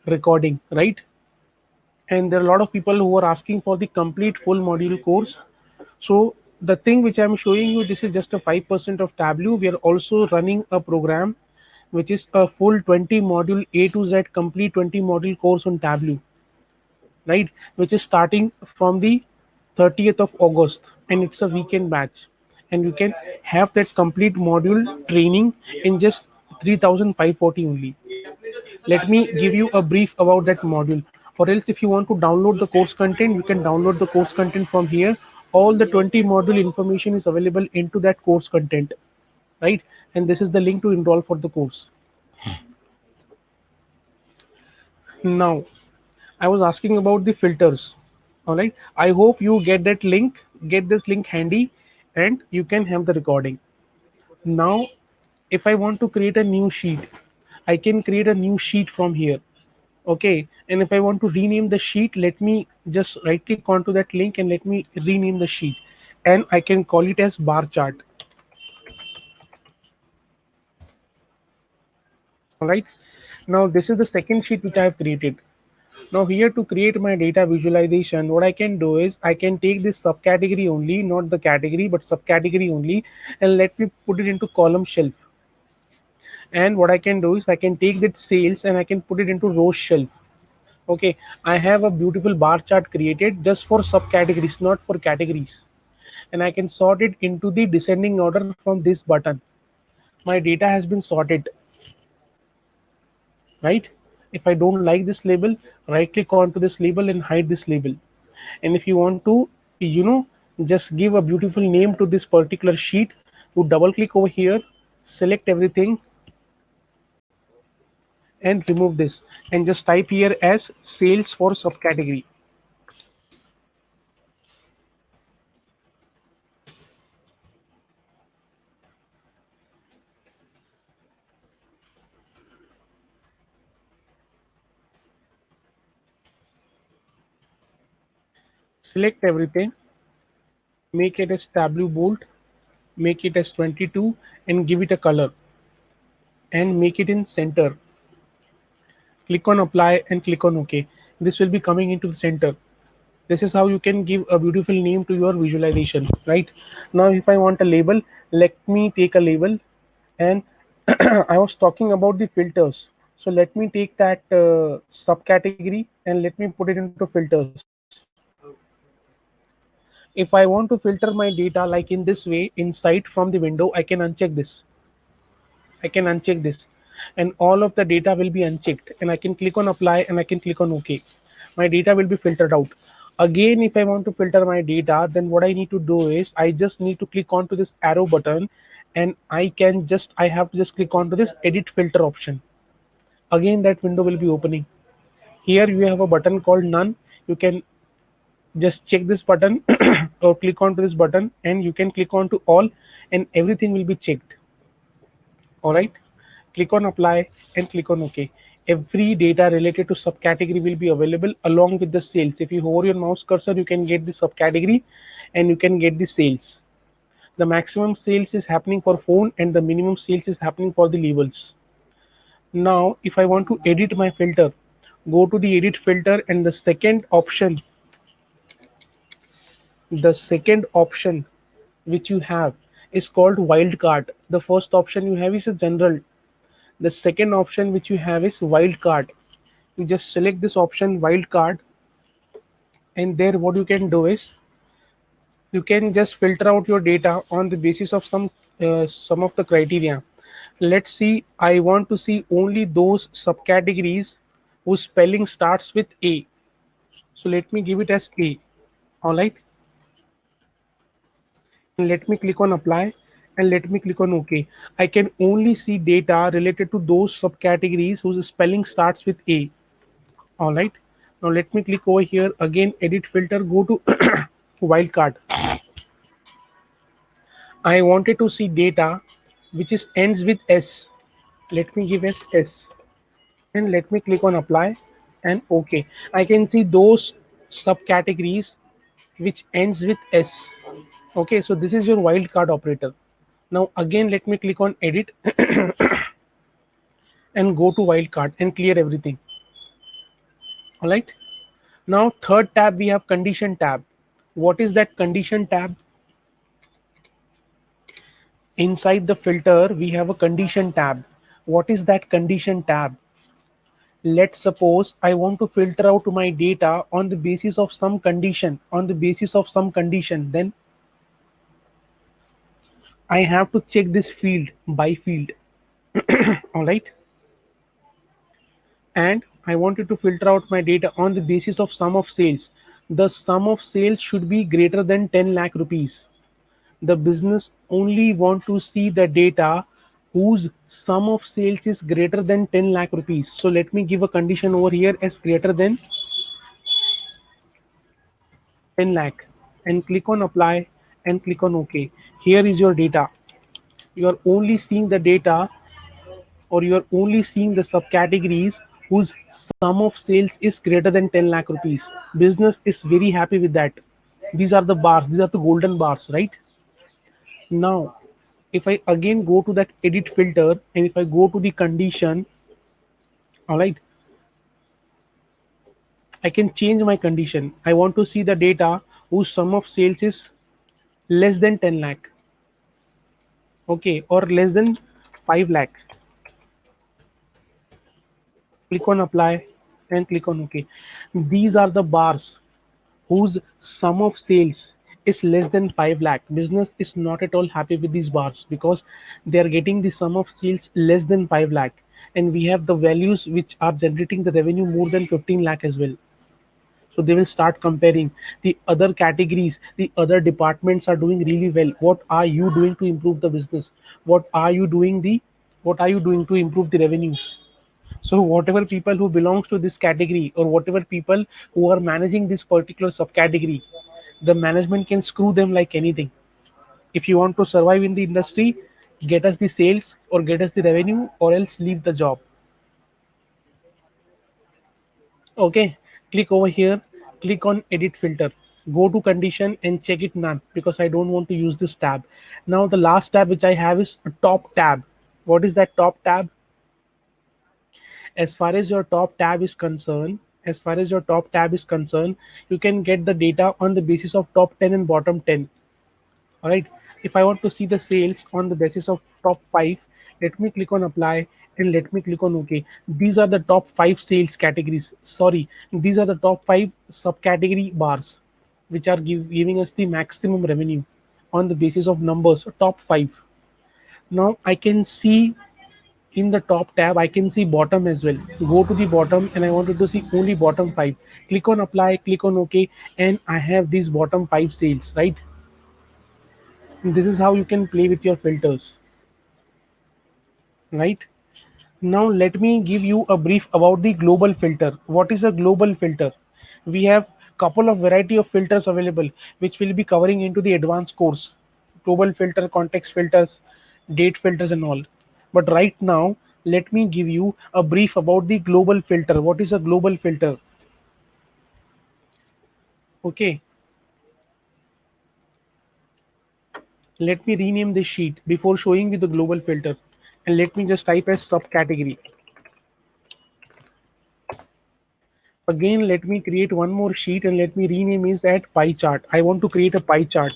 Speaker 3: recording, right? And there are a lot of people who are asking for the complete full module course. So the thing which I'm showing you, this is just a 5% of Tableau. We are also running a program which is a full 20 module A to Z complete 20 module course on Tableau, right? Which is starting from the 30th of August, and it's a weekend batch, and you can have that complete module training in just 3,540 only. Let me give you a brief about that module, or else if you want to download the course content, you can download the course content from here. All the 20 module information is available into that course content. right? And this is the link to enroll for the course. Now, I was asking about the filters. All right. I hope you get that link, get this link handy, and you can have the recording. Now, if I want to create a new sheet, I can create a new sheet from here. Okay. And if I want to rename the sheet, let me just right click onto that link and let me rename the sheet. And I can call it as bar chart. All right. Now, this is the second sheet which I have created. Now here to create my data visualization, what I can do is I can take this subcategory only, not the category, but subcategory only, and let me put it into column shelf. And what I can do is I can take that sales and I can put it into row shelf. Okay, I have a beautiful bar chart created just for subcategories, not for categories. And I can sort it into the descending order from this button. My data has been sorted, right? If I don't like this label, right click onto this label and hide this label. And if you want to, just give a beautiful name to this particular sheet, you double click over here, select everything and remove this, and just type here as sales for subcategory. Select everything, make it as tableau bold, make it as 22 and give it a color and make it in center. Click on apply and click on OK. This will be coming into the center. This is how you can give a beautiful name to your visualization, right? Now if I want a label, let me take a label. And I was talking about the filters, so let me take that subcategory and let me put it into filters. If I want to filter my data like in this way inside from the window, I can uncheck this. I can uncheck this and all of the data will be unchecked, and I can click on apply and I can click on OK. My data will be filtered out. Again, if I want to filter my data, then what I need to do is I just need to click onto this arrow button and I have to just click onto this edit filter option. Again, that window will be opening. Here you have a button called none. You can just check this button or click onto this button and you can click onto all and everything will be checked. All right, click on apply and click on OK. Every data related to subcategory will be available along with the sales. If you hover your mouse cursor, you can get the subcategory and you can get the sales. The maximum sales is happening for phone and the minimum sales is happening for the labels. Now if I want to edit my filter, go to the edit filter and the second option which you have is called wildcard. The first option you have is a general. The second option which you have is wildcard. You just select this option wildcard, and there what you can do is you can just filter out your data on the basis of some of the criteria. Let's see, I want to see only those subcategories whose spelling starts with A. So let me give it as A. All right. And let me click on apply and let me click on OK. I can only see data related to those subcategories whose spelling starts with A. All right. Now let me click over here again, edit filter, go to wildcard. I wanted to see data which is ends with S. Let me give as S and let me click on apply and OK. I can see those subcategories which ends with S. Okay, so this is your wildcard operator. Now again, let me click on edit and go to wildcard and clear everything. All right. Now third tab, we have condition tab. What is that condition tab? Inside the filter, we have a condition tab. What is that condition tab? Let's suppose I want to filter out my data on the basis of some condition, then I have to check this field by field. All right. And I wanted to filter out my data on the basis of sum of sales. The sum of sales should be greater than 10 lakh rupees. The business only want to see the data whose sum of sales is greater than 10 lakh rupees. So let me give a condition over here as greater than 10 lakh and click on apply and click on OK. Here is your data. You are only seeing the data, or you are only seeing the subcategories whose sum of sales is greater than 10 lakh rupees. Business is very happy with that. These are the bars, these are the golden bars, right? Now, if I again go to that edit filter and if I go to the condition, all right, I can change my condition. I want to see the data whose sum of sales is less than 10 lakh, okay, or less than 5 lakh. Click on apply and click on OK. These are the bars whose sum of sales is less than 5 lakh. Business is not at all happy with these bars because they are getting the sum of sales less than 5 lakh, and we have the values which are generating the revenue more than 15 lakh as well. So they will start comparing the other categories, the other departments are doing really well. What are you doing to improve the business? What are you doing to improve the revenues? So whatever people who belongs to this category, or whatever people who are managing this particular subcategory, the management can screw them like anything. If you want to survive in the industry, get us the sales or get us the revenue, or else leave the job. Okay, click over here, click on edit filter, go to condition and check it none, because I don't want to use this tab. Now the last tab which I have is a top tab. What is that top tab? As far as your top tab is concerned, you can get the data on the basis of top 10 and bottom 10. All right, if I want to see the sales on the basis of top 5, let me click on apply and let me click on OK. These are the top 5 sales categories, sorry, these are the top 5 subcategory bars which are giving us the maximum revenue on the basis of numbers, top 5. Now I can see in the top tab, I can see bottom as well. Go to the bottom and I wanted to see only bottom 5. Click on apply, click on OK, and I have these bottom 5 sales, right? And this is how you can play with your filters, right? Now let me give you a brief about the global filter. What is a global filter? We have couple of variety of filters available which will be covering into the advanced course. Global filter, context filters, date filters and all. But right now, let me give you a brief about the global filter. What is a global filter? Okay, let me rename this sheet before showing you the global filter, and let me just type as subcategory. Again, let me create one more sheet and let me rename is at pie chart. I want to create a pie chart.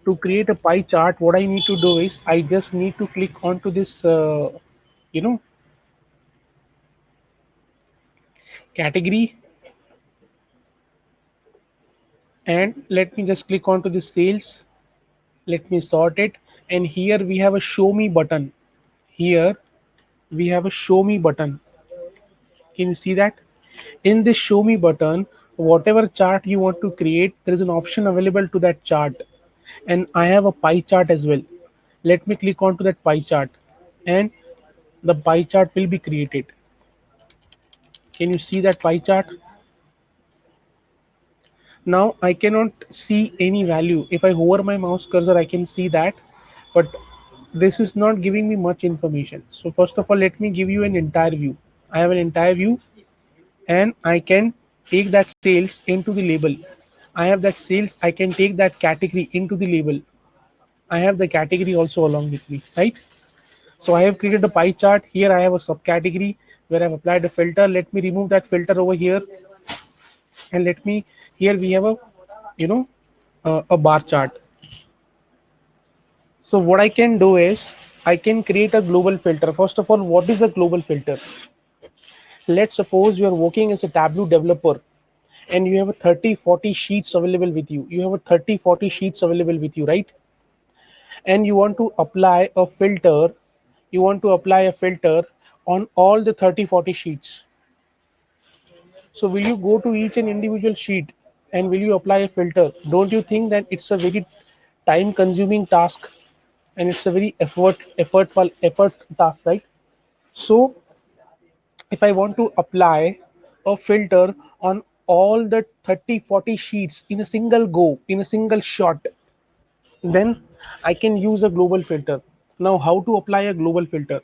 Speaker 3: To create a pie chart, what I need to do is I just need to click onto this, you know, category, and let me just click onto the sales. Let me sort it, and here we have a show me button. Here we have a show me button. Can you see that? In this show me button, whatever chart you want to create, there is an option available to that chart, and I have a pie chart as well. Let me click onto that pie chart and the pie chart will be created. Can you see that pie chart? Now I cannot see any value. If I hover my mouse cursor, I can see that, but this is not giving me much information. So first of all, let me give you an entire view. I have an entire view and I can take that sales into the label. I have that sales, I can take that category into the label. I have the category also along with me, right? So I have created a pie chart. Here I have a subcategory where I've applied a filter. Let me remove that filter over here, and let me, here we have a, you know, a bar chart. So what I can do is I can create a global filter. First of all, what is a global filter? Let's suppose you are working as a Tableau developer and you have a 30-40 sheets available with you. You have a 30-40 sheets available with you, right? And you want to apply a filter. You want to apply a filter on all the 30-40 sheets. So will you go to each and individual sheet and will you apply a filter? Don't you think that it's a very time consuming task, and it's a very effort task, right? So if I want to apply a filter on all the 30-40 sheets in a single go, in a single shot, then I can use a global filter. Now, how to apply a global filter?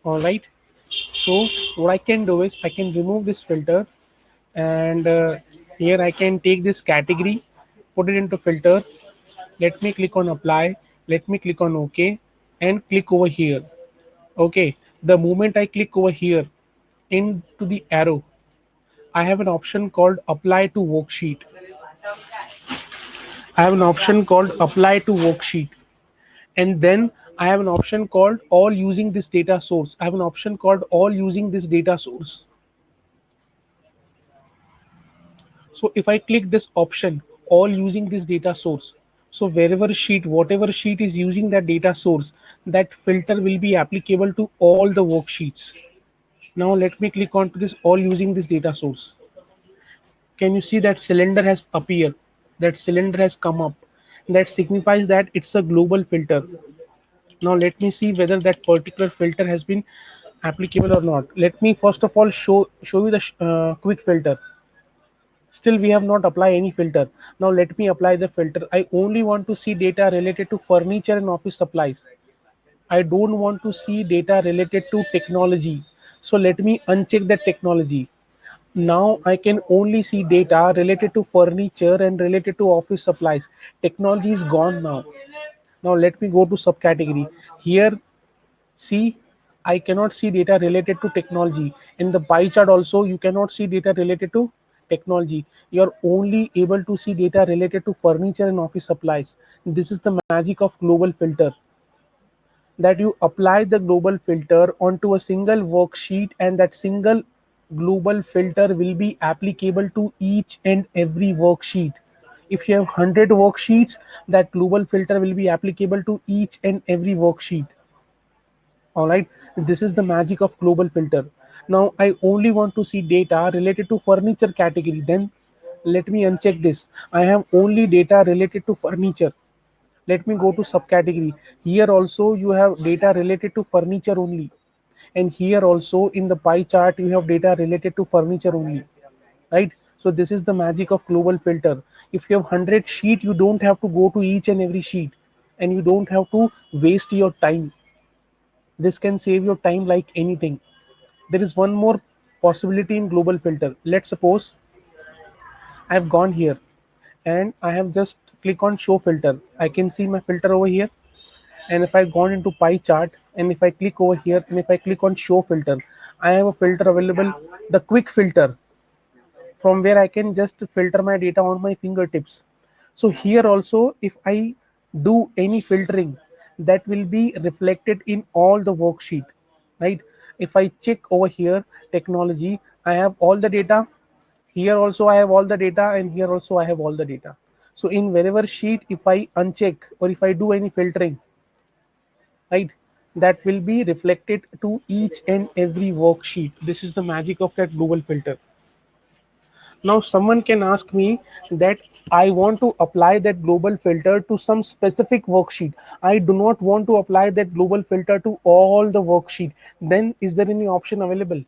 Speaker 3: All right. So what I can do is I can remove this filter, and here I can take this category, put it into filter. Let me click on apply. Let me click on OK and click over here. Okay. The moment I click over here into the arrow, I have an option called apply to worksheet. I have an option called apply to worksheet. And then I have an option called all using this data source. I have an option called all using this data source. So if I click this option, all using this data source, so wherever sheet, whatever sheet is using that data source, that filter will be applicable to all the worksheets. Now let me click on to this all using this data source. Can you see that cylinder has appeared? That cylinder has come up. That signifies that it's a global filter. Now let me see whether that particular filter has been applicable or not. Let me first of all show you the quick filter. Still we have not applied any filter. Now let me apply the filter. I only want to see data related to furniture and office supplies. I don't want to see data related to technology. So let me uncheck that technology. Now I can only see data related to furniture and related to office supplies. Technology is gone now. Now let me go to subcategory. Here, see, I cannot see data related to technology. In the pie chart also, you cannot see data related to technology. You are only able to see data related to furniture and office supplies. This is the magic of global filter, that you apply the global filter onto a single worksheet, and that single global filter will be applicable to each and every worksheet. If you have 100 worksheets, that global filter will be applicable to each and every worksheet. All right, this is the magic of global filter. Now I only want to see data related to furniture category. Then let me uncheck this. I have only data related to furniture. Let me go to subcategory. Here also you have data related to furniture only, and here also in the pie chart you have data related to furniture only, right? So this is the magic of global filter. If you have 100 sheet, you don't have to go to each and every sheet, and you don't have to waste your time. This can save your time like anything. There is one more possibility in global filter. Let's suppose I have gone here and I have just click on show filter. I can see my filter over here, and if I gone into pie chart, and if I click over here, and if I click on show filter, I have a filter available, the quick filter, from where I can just filter my data on my fingertips. So here also, if I do any filtering, that will be reflected in all the worksheet, right? If I check over here technology, I have all the data. Here also I have all the data, and here also I have all the data. So in wherever sheet, if I uncheck or if I do any filtering, right, that will be reflected to each and every worksheet. This is the magic of that global filter. Now someone can ask me that I want to apply that global filter to some specific worksheet. I do not want to apply that global filter to all the worksheet. Then is there any option available?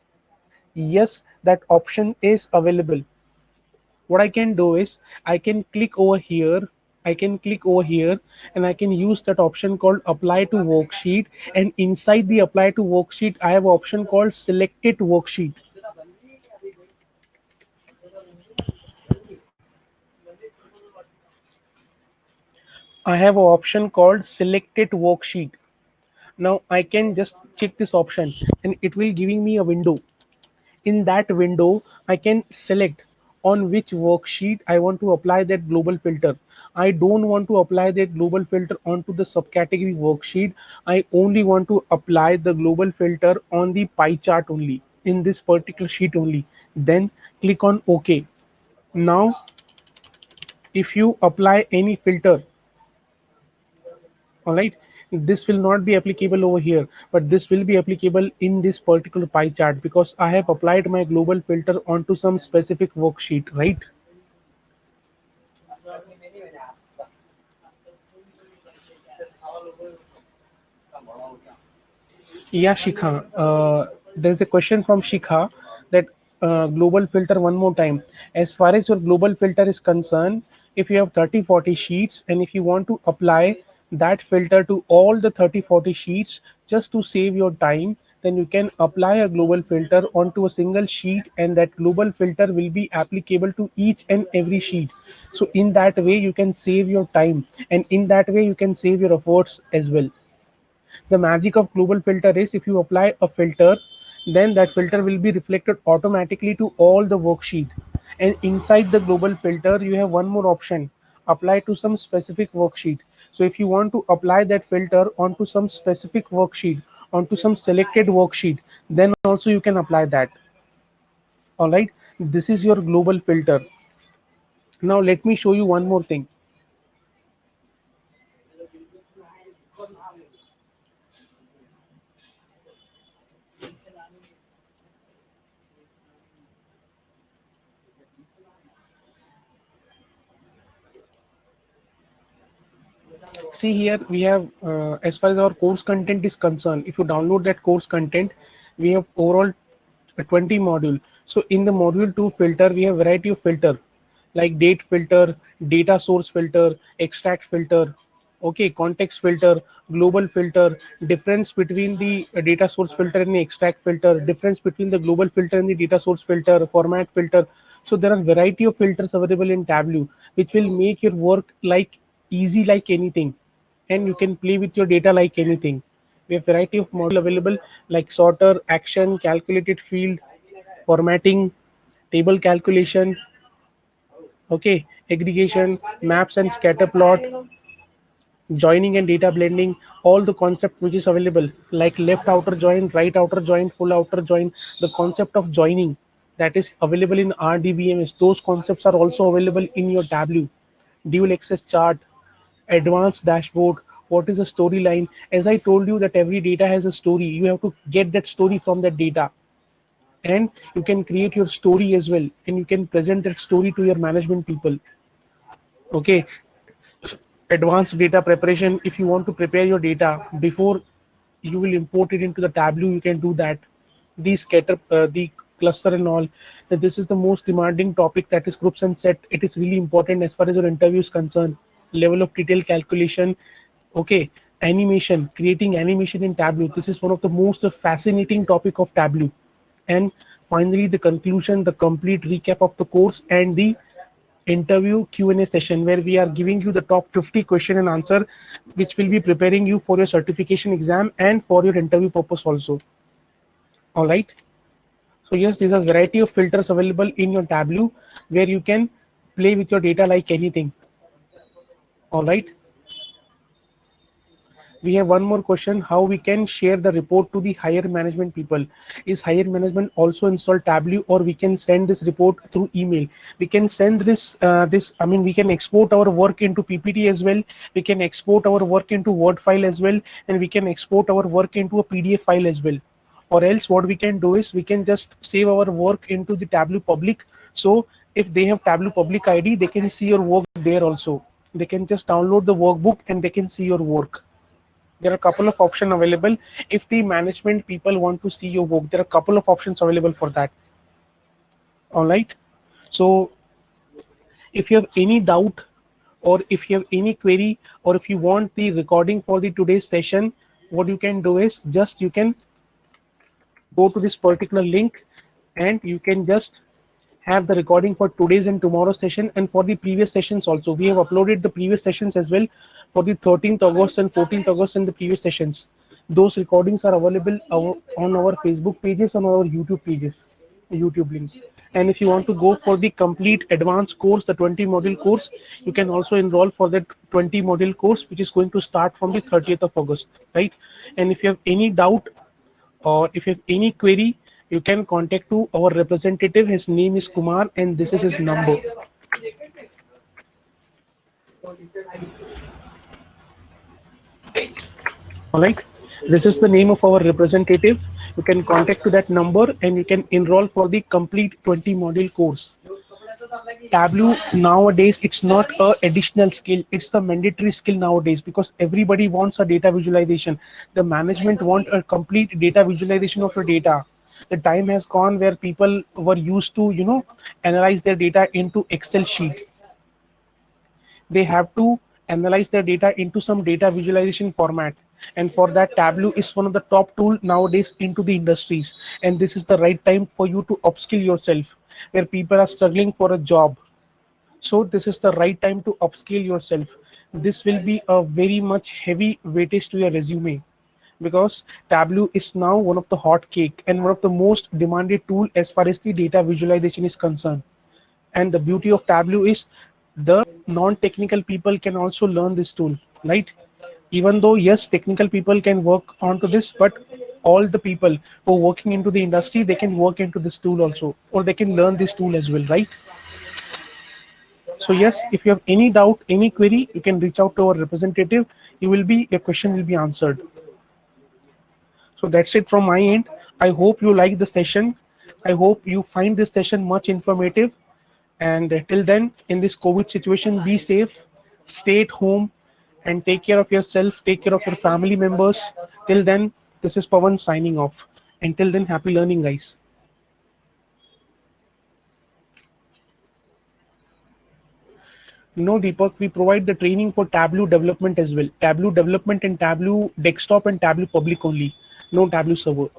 Speaker 3: Yes, that option is available. What I can do is I can click over here. I can click over here and I can use that option called apply to worksheet. And inside the apply to worksheet, I have an option called selected worksheet. I have an option called selected worksheet. Now I can just check this option and it will giving me a window. In that window, I can select on which worksheet I want to apply that global filter. I don't want to apply that global filter onto the subcategory worksheet. I only want to apply the global filter on the pie chart only, in this particular sheet only. Then click on OK. Now, if you apply any filter, all right, This will not be applicable over here, but this will be applicable in this particular pie chart because I have applied my global filter onto some specific worksheet, right? Yeah, Shikha. There's a question from Shikha that global filter one more time. As far as your global filter is concerned, if you have 30-40 sheets and if you want to apply that filter to all the 30-40 sheets just to save your time, then you can apply a global filter onto a single sheet and that global filter will be applicable to each and every sheet. So in that way, you can save your time and in that way, you can save your efforts as well. The magic of global filter is if you apply a filter, then that filter will be reflected automatically to all the worksheet. And inside the global filter, you have one more option, apply to some specific worksheet. So if you want to apply that filter onto some specific worksheet, onto some selected worksheet, then also you can apply that. All right. This is your global filter. Now let me show you one more thing. See here we have as far as our course content is concerned, if you download that course content, we have overall 20 module. So in the module 2 filter, we have variety of filter like date filter, data source filter, extract filter, okay, context filter, global filter, difference between the data source filter and the extract filter, difference between the global filter and the data source filter, format filter. So there are variety of filters available in Tableau which will make your work like easy like anything, and you can play with your data like anything. We have variety of model available like sorter, action, calculated field, formatting, table calculation, okay, aggregation, maps and scatter plot, joining and data blending, all the concept which is available like left outer join, right outer join, full outer join, the concept of joining that is available in RDBMS. Those concepts are also available in your Tableau. Dual access chart, advanced dashboard, what is a storyline. As I told you that every data has a story, you have to get that story from that data, and you can create your story as well, and you can present that story to your management people. Okay, advanced data preparation, if you want to prepare your data before you will import it into the Tableau, you can do that. The scatter the cluster and all, that this is the most demanding topic, that is groups and set. It is really important as far as your interview is concerned. Level of detail calculation, okay, animation, creating animation in Tableau, this is one of the most fascinating topic of Tableau. And finally the conclusion, the complete recap of the course and the interview Q&A session where we are giving you the top 50 question and answer which will be preparing you for your certification exam and for your interview purpose also. All right. So yes, these are variety of filters available in your Tableau where you can play with your data like anything. All right. We have one more question, how we can share the report to the higher management people. Is higher management also install Tableau, or we can send this report through email? We can send this we can export our work into PPT as well, we can export our work into Word file as well, and we can export our work into a PDF file as well. Or else what we can do is we can just save our work into the Tableau public. So if they have Tableau public ID, they can see your work there also. They can just download the workbook and they can see your work. There are a couple of options available. If the management people want to see your work, there are a couple of options available for that. All right. So if you have any doubt, or if you have any query, or if you want the recording for the today's session, what you can do is just you can go to this particular link and you can just have the recording for today's and tomorrow's session, and for the previous sessions also. We have uploaded the previous sessions as well for the 13th August and 14th August and the previous sessions. Those recordings are available on our Facebook pages, on our YouTube pages, YouTube link. And if you want to go for the complete advanced course, the 20 module course, you can also enroll for that 20 module course, which is going to start from the 30th of August, right? And if you have any doubt or if you have any query, you can contact to our representative. His name is Kumar and this is his number. All right. This is the name of our representative. You can contact to that number and you can enroll for the complete 20 module course. Tableau nowadays, it's not a additional skill, it's a mandatory skill nowadays because everybody wants a data visualization. The management want a complete data visualization of your data. The time has gone where people were used to, analyze their data into Excel sheet. They have to analyze their data into some data visualization format, and for that Tableau is one of the top tool nowadays into the industries. And this is the right time for you to upskill yourself, where people are struggling for a job. So this is the right time to upskill yourself. This will be a very much heavy weightage to your resume, because Tableau is now one of the hot cake and one of the most demanded tool as far as the data visualization is concerned. And the beauty of Tableau is the non-technical people can also learn this tool, right? Even though yes, technical people can work onto this, but all the people who are working into the industry, they can work into this tool also, or they can learn this tool as well, right? So yes, if you have any doubt, any query, you can reach out to our representative. Your question will be answered. So that's it from my end. I hope you like the session. I hope you find this session much informative. And till then, in this COVID situation, be safe, stay at home, and take care of yourself, take care of your family members. Till then, this is Pawan signing off. Until then, happy learning, guys. No, Deepak, we provide the training for Tableau development as well. Tableau development and Tableau desktop and Tableau public only. No Tableau server.